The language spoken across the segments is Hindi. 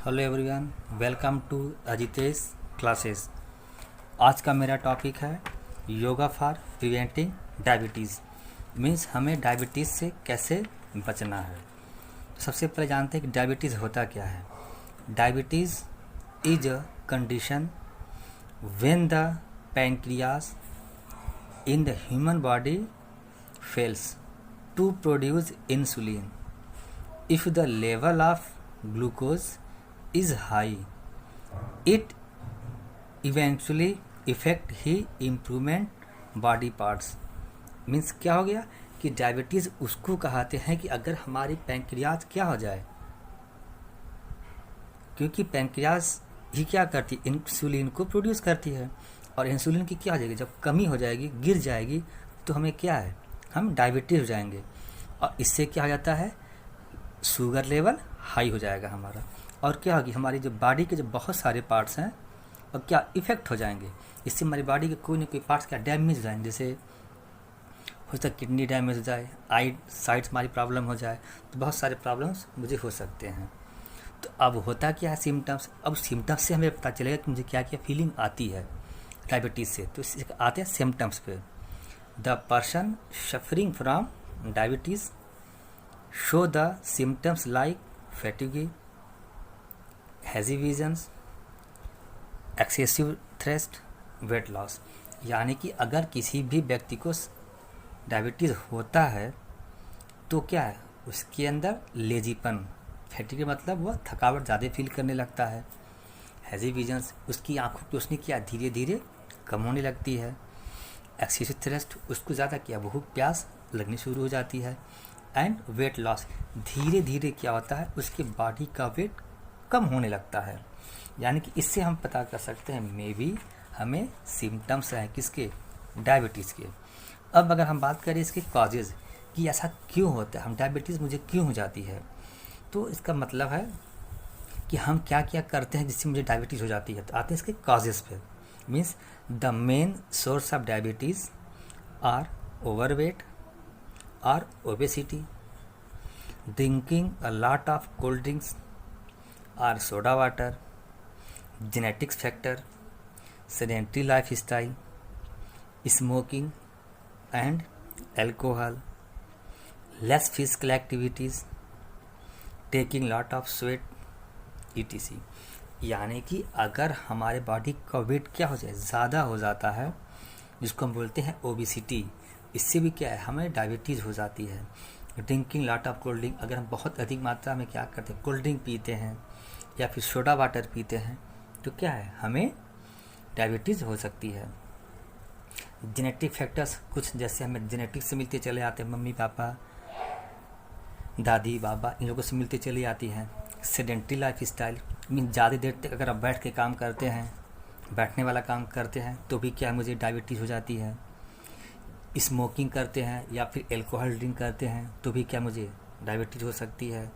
Hello everyone, welcome to Ajitesh classes. आज का मेरा टॉपिक है yoga for preventing diabetes. Means हमें डायबिटीज़ से कैसे बचना है। सबसे पहले जानते हैं कि डायबिटीज़ होता क्या है। Diabetes is a condition when the pancreas in the human body fails to produce insulin if the level of glucose is high. It eventually affect he improvement body parts. Means क्या हो गया कि डायबिटीज़ उसको कहते हैं कि अगर हमारी पैंक्रियाज क्या हो जाए, क्योंकि पैंक्रियाज ही क्या करती है, इंसुलिन को प्रोड्यूस करती है। और इंसुलिन की क्या हो जाएगी, जब कमी हो जाएगी, गिर जाएगी, तो हमें क्या है, हम डायबिटीज़ हो जाएंगे। और इससे क्या हो जाता है, शुगर लेवल हाई हो जाएगा हमारा। और क्या होगी, हमारी जो बॉडी के जो बहुत सारे पार्ट्स हैं और क्या इफ़ेक्ट हो जाएंगे। इससे हमारी बॉडी के कोई ना कोई पार्ट्स क्या डैमेज हो जाएंगे। जैसे हो सकता है किडनी डैमेज हो जाए, आई साइड्स हमारी प्रॉब्लम हो जाए, तो बहुत सारे प्रॉब्लम्स मुझे हो सकते हैं। तो अब होता क्या है, सिम्टम्स। अब सिम्टम्स से हमें पता चलेगा कि मुझे क्या क्या फीलिंग आती है डायबिटीज़ से। तो इससे आते हैं सिम्टम्स पे। The person suffering from diabetes show the symptoms like fatigue, hazy visions, excessive thirst, weight loss। यानी कि अगर किसी भी व्यक्ति को डायबिटीज़ होता है तो क्या है, उसके अंदर लेजीपन, फैटिग मतलब वह थकावट ज़्यादा फील करने लगता है। हैज़ी विजन्स, उसकी आंखों की रोशनी क्या धीरे धीरे कम होने लगती है। एक्सेसिव थ्रस्ट, उसको ज़्यादा क्या भूख प्यास लगनी शुरू हो जाती है। एंड वेट लॉस, धीरे धीरे क्या होता है, उसके बॉडी का वेट कम होने लगता है। यानी कि इससे हम पता कर सकते हैं मे बी हमें सिम्टम्स हैं किसके, डायबिटीज़ के। अब अगर हम बात करें इसके कॉजेज़ कि ऐसा क्यों होता है, हम डायबिटीज़ मुझे क्यों हो जाती है, तो इसका मतलब है कि हम क्या क्या करते हैं जिससे मुझे डायबिटीज़ हो जाती है। तो आते हैं इसके कॉजेज़ पे। Means the main source of diabetes are overweight or obesity, drinking a lot of cold drinks or soda water, genetics factor, sedentary lifestyle, smoking and alcohol, less physical activities, taking lot of sweat, etc। यानी कि अगर हमारे बॉडी का वेट क्या हो जाए, ज़्यादा हो जाता है, जिसको हम बोलते हैं ओबिसिटी, इससे भी क्या है, हमें डायबिटीज़ हो जाती है। Drinking lot of cold drink, अगर हम बहुत अधिक मात्रा में क्या करते हैं, कोल्ड ड्रिंक पीते हैं या फिर सोडा वाटर पीते हैं, तो क्या है, हमें डायबिटीज़ हो सकती है। जेनेटिक फैक्टर्स, कुछ जैसे हमें जेनेटिक्स से मिलते चले आते हैं, मम्मी पापा दादी बाबा इन लोगों से मिलते चली आती हैं। सेडेंट्री लाइफ स्टाइल, मीन ज़्यादा देर तक अगर आप बैठ के काम करते हैं, बैठने वाला काम करते हैं, तो भी क्या मुझे डायबिटीज़ हो जाती है। स्मोकिंग करते हैं या फिर एल्कोहल ड्रिंक करते हैं, तो भी क्या मुझे डायबिटीज़ हो सकती है।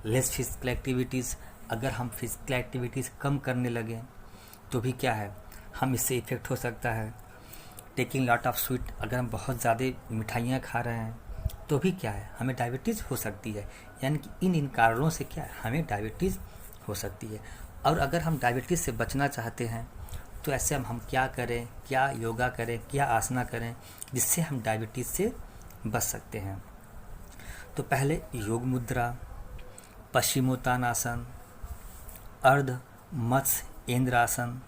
लेस फिजिकल एक्टिविटीज़, अगर हम फिजिकल एक्टिविटीज़ कम करने लगें तो भी क्या है, हम इससे इफ़ेक्ट हो सकता है। टेकिंग लॉट ऑफ स्वीट, अगर हम बहुत ज़्यादा मिठाइयाँ खा रहे हैं तो भी क्या है, हमें डायबिटीज़ हो सकती है। यानी कि इन कारणों से क्या है, हमें डायबिटीज़ हो सकती है। और अगर हम डायबिटीज़ से बचना चाहते हैं तो ऐसे हम क्या करें, क्या योगा करें, क्या आसना करें जिससे हम डायबिटीज़ से बच सकते हैं। तो पहले योग मुद्रा, पश्चिमोत्तानासन, अर्ध मत्स्य इंद्रासन,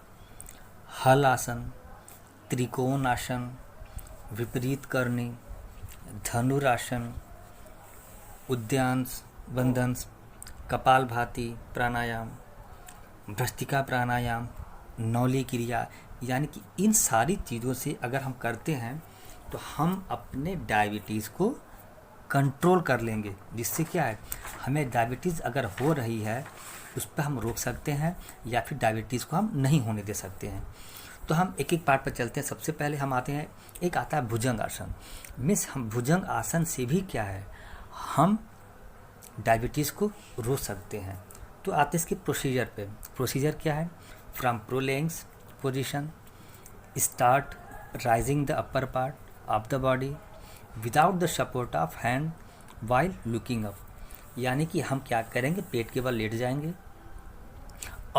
हल आसन, त्रिकोण आसन, विपरीत करनी, धनुरासन, उद्यान बंधन, कपालभाति प्राणायाम, भ्रष्टिका प्राणायाम, नौली क्रिया। यानी कि इन सारी चीज़ों से अगर हम करते हैं तो हम अपने डायबिटीज़ को कंट्रोल कर लेंगे, जिससे क्या है, हमें डायबिटीज़ अगर हो रही है उस पर हम रोक सकते हैं या फिर डायबिटीज़ को हम नहीं होने दे सकते हैं। तो हम एक एक पार्ट पर चलते हैं। सबसे पहले हम आते हैं, एक आता है भुजंग आसन। मीन्स हम भुजंग आसन से भी क्या है, हम डायबिटीज़ को रोक सकते हैं। तो आते हैं इसके प्रोसीजर पे। प्रोसीजर क्या है, from prolongs position start rising the upper part of the body without the support of hand while looking up. यानी कि हम क्या करेंगे, पेट के बल लेट जाएंगे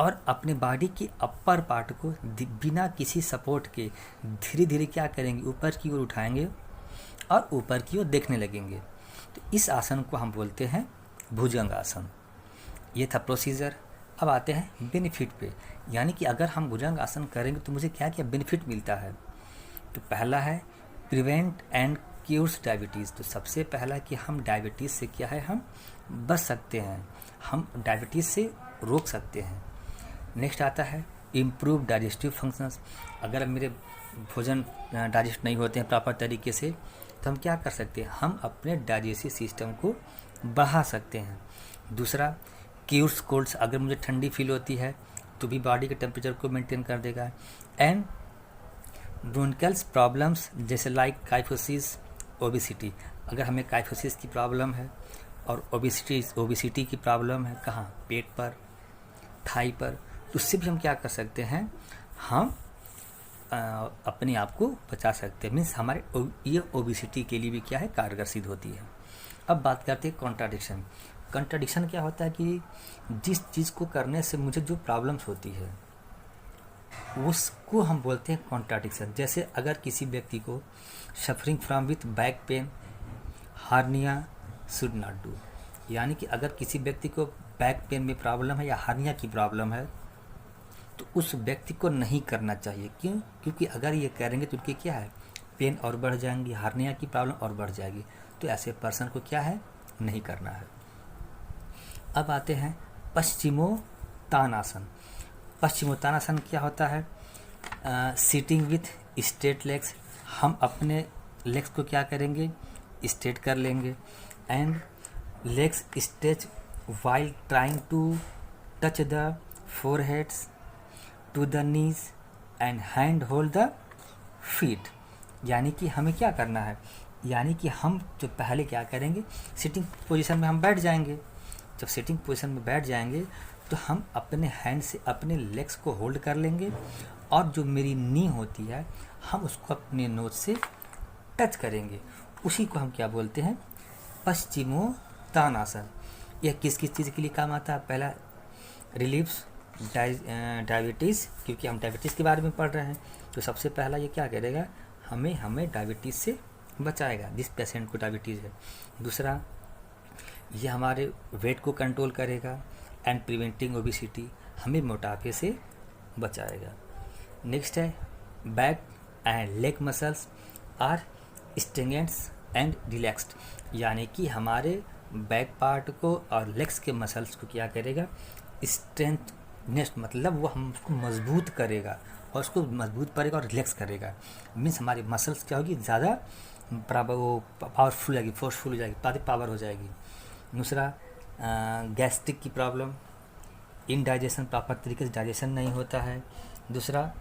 और अपने बॉडी के अपर पार्ट को बिना किसी सपोर्ट के धीरे धीरे क्या करेंगे, ऊपर की ओर उठाएंगे और ऊपर की ओर देखने लगेंगे। तो इस आसन को हम बोलते हैं भुजंग आसन। ये था प्रोसीजर। अब आते हैं बेनिफिट पे, यानी कि अगर हम भुजंग आसन करेंगे तो मुझे क्या क्या बेनिफिट मिलता है। तो पहला है प्रिवेंट एंड क्यूर्स डायबिटीज़। तो सबसे पहला कि हम डायबिटीज़ से क्या है, हम बच सकते हैं, हम डायबिटीज़ से रोक सकते हैं। नेक्स्ट आता है इम्प्रूव डाइजेस्टिव फंक्शंस। अगर मेरे भोजन डाइजेस्ट नहीं होते हैं प्रॉपर तरीके से तो हम क्या कर सकते हैं, हम अपने डाइजेस्टिव सिस्टम को बढ़ा सकते हैं। दूसरा क्यूर्स कोल्ड्स, अगर मुझे ठंडी फील होती है तो भी बॉडी के टेम्परेचर को मेंटेन कर देगा। एंड ब्रोंकियल्स प्रॉब्लम्स जैसे लाइक काइफोसिस, ओबिसिटी। अगर हमें काइफोसिस की प्रॉब्लम है और ओबिसिटी की प्रॉब्लम है, कहाँ, पेट पर, थाई पर, तो उससे भी हम क्या कर सकते हैं, हम अपने आप को बचा सकते हैं। मीन्स हमारे ये ओबिसिटी के लिए भी क्या है, कारगर सिद्ध होती है। अब बात करते हैं कॉन्ट्राडिक्शन। कॉन्ट्राडिक्शन क्या होता है कि जिस चीज़ को करने से मुझे जो प्रॉब्लम्स होती है उसको हम बोलते हैं कॉन्ट्राडिक्शन। जैसे अगर किसी व्यक्ति को suffering from with back pain, hernia should not do. यानी कि अगर किसी व्यक्ति को बैक पेन में प्रॉब्लम है या हार्निया की प्रॉब्लम है तो उस व्यक्ति को नहीं करना चाहिए। क्यों? क्योंकि अगर ये करेंगे तो उनकी क्या है, पेन और बढ़ जाएंगी, हार्निया की प्रॉब्लम और बढ़ जाएगी। तो ऐसे पर्सन को क्या है, नहीं करना है। अब आते हैं पश्चिमोत्तानासन। पश्चिमोत्तानासन क्या होता है, सिटिंग विथ स्ट्रेट लेग्स। हम अपने लेग्स को क्या करेंगे, स्ट्रेट कर लेंगे and legs stretch while trying to touch the foreheads to the knees and hand hold the feet। यानी कि हमें क्या करना है, यानी कि हम जो पहले क्या करेंगे, सिटिंग पोजीशन में हम बैठ जाएंगे। जब सिटिंग पोजीशन में बैठ जाएंगे तो हम अपने हैंड से अपने लेग्स को होल्ड कर लेंगे और जो मेरी नी होती है हम उसको अपने नोज से टच करेंगे। उसी को हम क्या बोलते हैं, पश्चिमोत्तानासन। यह किस किस चीज़ के लिए काम आता है, पहला रिलीव्स डायबिटीज़, क्योंकि हम डायबिटीज़ के बारे में पढ़ रहे हैं तो सबसे पहला ये क्या करेगा, हमें डायबिटीज़ से बचाएगा जिस पेशेंट को डायबिटीज़ है। दूसरा ये हमारे वेट को कंट्रोल करेगा एंड प्रिवेंटिंग ओबिसिटी, हमें मोटापे से बचाएगा। नेक्स्ट है back and leg muscles are strengthened and relaxed. यानी कि हमारे बैक पार्ट को और लेग्स के मसल्स को क्या करेगा, स्ट्रेंथनेस, मतलब वो हम उसको मजबूत करेगा और उसको मजबूत करेगा और रिलैक्स करेगा। मीन्स हमारी मसल्स क्या होगी, ज़्यादा पावरफुल जाएगी, फोर्सफुल हो जाएगी, पावर हो जाएगी। दूसरा गैस्ट्रिक की प्रॉब्लम, इनडाइजेशन, प्रॉपर तरीके से डाइजेशन नहीं होता है। दूसरा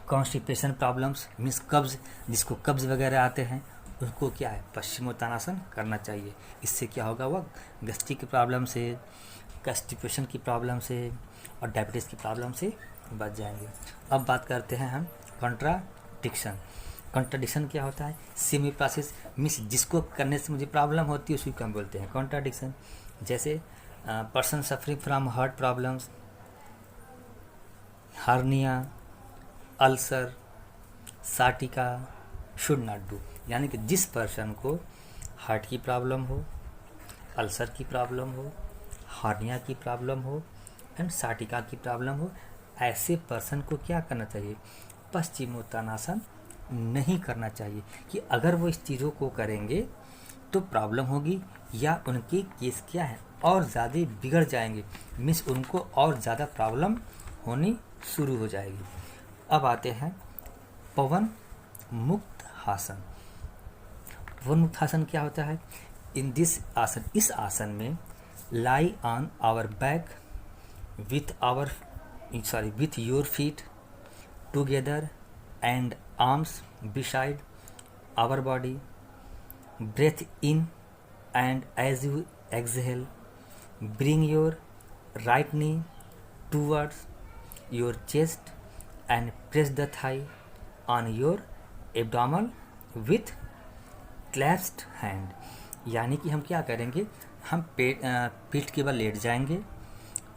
कॉन्स्टिपेशन प्रॉब्लम्स, मीन्स कब्ज, जिसको कब्ज वगैरह आते हैं उनको क्या है, पश्चिमोत्तानासन करना चाहिए। इससे क्या होगा, वह गैस्ट्रिक की प्रॉब्लम से, कॉन्स्टिपेशन की प्रॉब्लम से और डायबिटीज़ की प्रॉब्लम से बच जाएंगे। अब बात करते हैं हम कॉन्ट्राडिक्शन। कॉन्ट्राडिक्शन क्या होता है, सेमी प्रोसेस, मीन्स जिसको करने से मुझे प्रॉब्लम होती है उसी को हम बोलते हैं कॉन्ट्राडिक्शन। जैसे person suffering from heart problems, hernia, ulcer, sciatica should not do. यानी कि जिस पर्सन को हार्ट की प्रॉब्लम हो, अल्सर की प्रॉब्लम हो, हार्निया की प्रॉब्लम हो एंड साटिका की प्रॉब्लम हो, ऐसे पर्सन को क्या करना चाहिए, पश्चिमोत्तानासन नहीं करना चाहिए। कि अगर वो इस चीज़ों को करेंगे तो प्रॉब्लम होगी या उनके केस क्या है और ज़्यादा बिगड़ जाएंगे, मीन्स उनको और ज़्यादा प्रॉब्लम होनी शुरू हो जाएगी। अब आते हैं पवन मुक्त आसन। पवन मुक्त आसन क्या होता है, इन दिस आसन, इस आसन में lie on our back with your feet together and arms beside our body, breathe in and as you exhale bring your right knee towards your chest and press the thigh on your abdomen with clasped hand। यानी कि हम क्या करेंगे, हम पीठ के बल लेट जाएंगे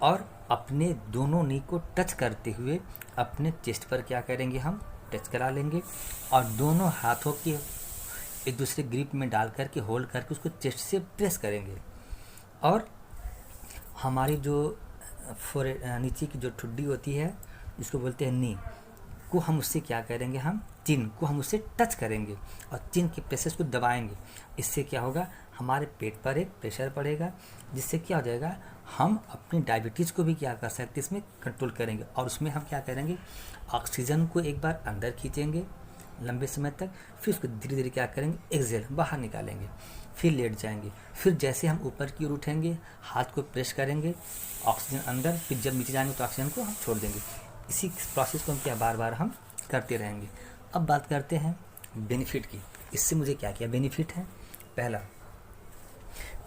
और अपने दोनों नी को टच करते हुए अपने चेस्ट पर क्या करेंगे, हम टच करा लेंगे और दोनों हाथों की एक दूसरे ग्रिप में डाल करके होल्ड करके उसको चेस्ट से प्रेस करेंगे और हमारी जो नीचे की जो ठुड्डी होती है जिसको बोलते हैं नी को हम उससे क्या करेंगे, हम चिन को हम उससे टच करेंगे और चिन के प्रेशर को दबाएंगे। इससे क्या होगा, हमारे पेट पर एक प्रेशर पड़ेगा जिससे क्या हो जाएगा, हम अपनी डायबिटीज़ को भी क्या कर सकते हैं, इसमें कंट्रोल करेंगे। और उसमें हम क्या करेंगे, ऑक्सीजन को एक बार अंदर खींचेंगे लंबे समय तक, फिर उसको धीरे धीरे क्या करेंगे, एक्सहेल बाहर निकालेंगे, फिर लेट जाएंगे। फिर जैसे हम ऊपर की ओर उठेंगे हाथ को प्रेस करेंगे, ऑक्सीजन अंदर, फिर जब नीचे जाएंगे तो ऑक्सीजन को हम छोड़ देंगे। इसी प्रोसेस को हम क्या बार बार हम करते रहेंगे। अब बात करते हैं बेनिफिट की। इससे मुझे क्या क्या बेनिफिट है। पहला,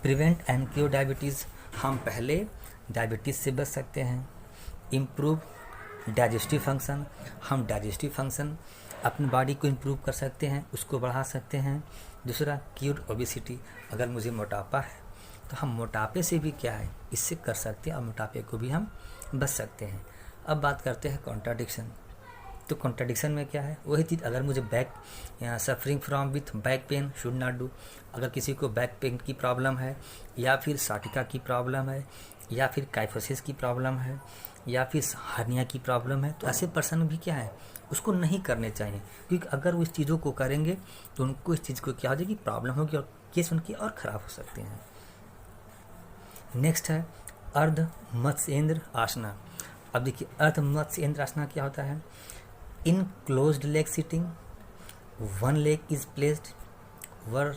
प्रिवेंट एंड क्योर डायबिटीज़, हम पहले डायबिटीज़ से बच सकते हैं। इम्प्रूव डाइजेस्टिव फंक्शन, हम डाइजेस्टिव फंक्शन अपनी बॉडी को इम्प्रूव कर सकते हैं, उसको बढ़ा सकते हैं। दूसरा, क्यूर ओबेसिटी, अगर मुझे मोटापा है तो हम मोटापे से भी क्या है, इससे कर सकते हैं और मोटापे को भी हम बच सकते हैं। अब बात करते हैं कॉन्ट्राडिक्शन। तो कॉन्ट्राडिक्शन में क्या है, वही चीज़, अगर मुझे back suffering from with back pain should not do, अगर किसी को बैक पेन की प्रॉब्लम है या फिर साटिका की प्रॉब्लम है या फिर काइफोसिस की प्रॉब्लम है या फिर हार्निया की प्रॉब्लम है, तो ऐसे पर्सन भी क्या है, उसको नहीं करने चाहिए, क्योंकि अगर वो इस चीज़ों को करेंगे तो उनको इस चीज़ को क्या हो जाएगी, प्रॉब्लम होगी और केस उनके और ख़राब हो सकते हैं। नेक्स्ट है अर्ध मत्स्येंद्र आसना। अब देखिए अर्ध मत्स्येंद्र आसना क्या होता है। In closed leg sitting, one leg is placed over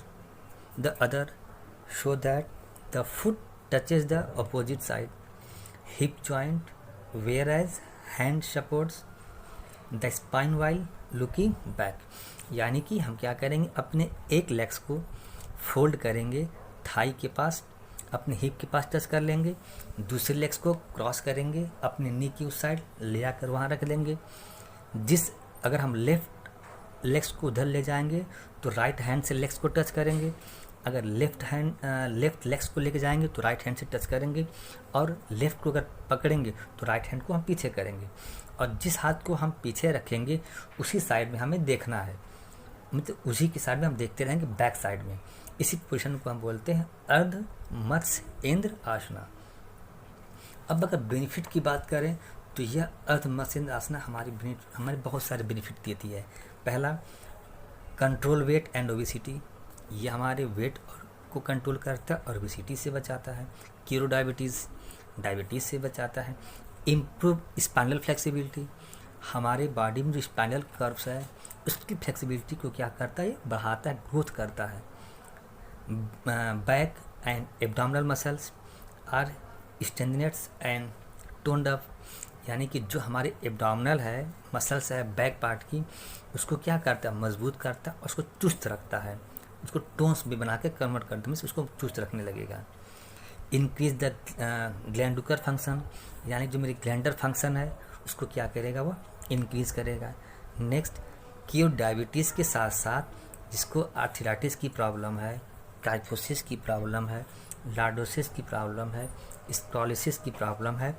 the other so that the foot touches the opposite side, hip joint, whereas hand supports the spine while looking back. यानी कि हम क्या करेंगे, अपने एक लेग्स को फोल्ड करेंगे, थाई के पास अपने हिप के पास टच कर लेंगे, दूसरे लेग्स को क्रॉस करेंगे, अपने नी की उस साइड ले आकर वहाँ रख देंगे। अगर हम लेफ्ट लेग्स को उधर ले जाएंगे तो राइट हैंड से लेग्स को टच करेंगे, अगर लेफ्ट लेग्स को लेके जाएंगे तो राइट हैंड से टच करेंगे, और लेफ्ट को अगर पकड़ेंगे तो राइट हैंड को हम पीछे करेंगे, और जिस हाथ को हम पीछे रखेंगे उसी साइड में हमें देखना है, मतलब उसी की साइड में हम देखते रहेंगे, बैक साइड में। इसी पोजीशन को हम बोलते हैं अर्ध मत्स्येंद्र आसना। अब अगर बेनिफिट की बात करें तो यह अर्ध मत्स्येंद्र आसना हमारे बहुत सारे बेनिफिट देती है। पहला, कंट्रोल वेट एंड ओबेसिटी, यह हमारे वेट को कंट्रोल करता है और ओबेसिटी से बचाता है। क्यूर डायबिटीज़ से बचाता है। इम्प्रूव स्पाइनल फ्लेक्सिबिलिटी, हमारे बॉडी में जो स्पाइनल कर्व्स है उसकी फ्लेक्सिबिलिटी को क्या करता है, बढ़ाता है, ग्रोथ करता है। Back and abdominal muscles are strengthened and toned up, यानी कि जो हमारे एब्डोमिनल है मसल्स है बैक पार्ट की, उसको क्या करता है, मजबूत करता है, उसको चुस्त रखता है, उसको टोन्स भी बना के कन्वर्ट करते हैं, उसको चुस्त रखने लगेगा। इंक्रीज द ग्लैंडुलर फंक्शन, यानी जो मेरी ग्लैंडर फंक्शन है उसको क्या करेगा, वो इंक्रीज करेगा। नेक्स्ट, क्योर डायबिटीज़ के साथ साथ जिसको आर्थराइटिस की प्रॉब्लम है, काइफोसिस की प्रॉब्लम है, लॉर्डोसिस की प्रॉब्लम है, स्क्लेरोसिस की प्रॉब्लम है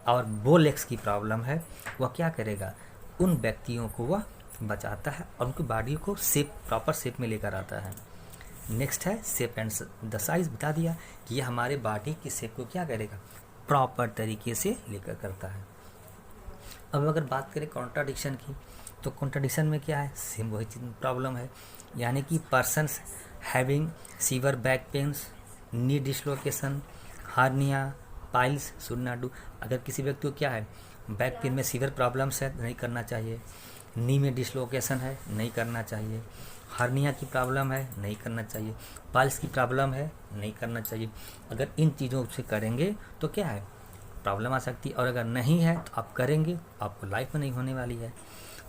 और बोलेक्स की प्रॉब्लम है, वह क्या करेगा, उन व्यक्तियों को वह बचाता है और उनकी बॉडी को प्रॉपर शेप में लेकर आता है। नेक्स्ट है शेप एंड द साइज, बता दिया कि ये हमारे बॉडी की शेप को क्या करेगा, प्रॉपर तरीके से लेकर करता है। अब अगर बात करें कॉन्ट्राडिक्शन की, तो कॉन्ट्राडिक्शन में क्या है, सेम वही प्रॉब्लम है, यानी कि persons having severe back pains, knee dislocation, hernia, piles should not do. अगर किसी व्यक्ति को क्या है, बैक पेन में सीवियर प्रॉब्लम्स है, नहीं करना चाहिए। नी में डिसलोकेशन है, नहीं करना चाहिए। हार्निया की प्रॉब्लम है, नहीं करना चाहिए। पाइल्स की प्रॉब्लम है, नहीं करना चाहिए। अगर इन चीज़ों से करेंगे तो क्या है, प्रॉब्लम आ सकती है, और अगर नहीं है तो आप करेंगे आपको लाइफ में नहीं होने वाली है।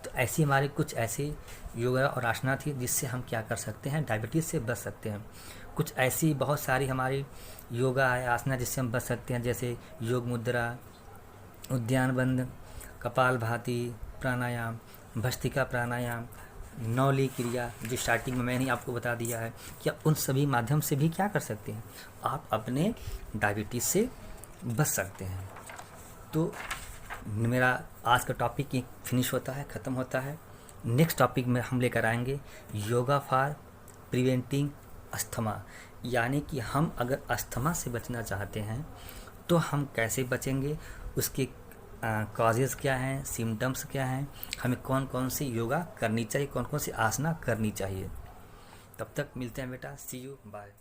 तो ऐसी हमारे कुछ ऐसे योगा और आसना थी जिससे हम क्या कर सकते हैं, डायबिटीज़ से बच सकते हैं। कुछ ऐसी बहुत सारी हमारी योगा है, आसना जिससे हम बच सकते हैं, जैसे योग मुद्रा, उद्यान बंद, कपाल भाती प्राणायाम, भस्त्रिका प्राणायाम, नौली क्रिया, जो स्टार्टिंग में मैंने आपको बता दिया है। क्या उन सभी माध्यम से भी क्या कर सकते हैं, आप अपने डायबिटीज़ से बच सकते हैं। तो मेरा आज का टॉपिक ही फिनिश होता है, ख़त्म होता है। नेक्स्ट टॉपिक में हम लेकर आएंगे योगा फॉर प्रिवेंटिंग अस्थमा, यानी कि हम अगर अस्थमा से बचना चाहते हैं तो हम कैसे बचेंगे, उसके कॉजेज़ क्या हैं, सिम्टम्स क्या हैं, हमें कौन कौन सी योगा करनी चाहिए, कौन कौन सी आसना करनी चाहिए। तब तक मिलते हैं बेटा, सी यू, बाय।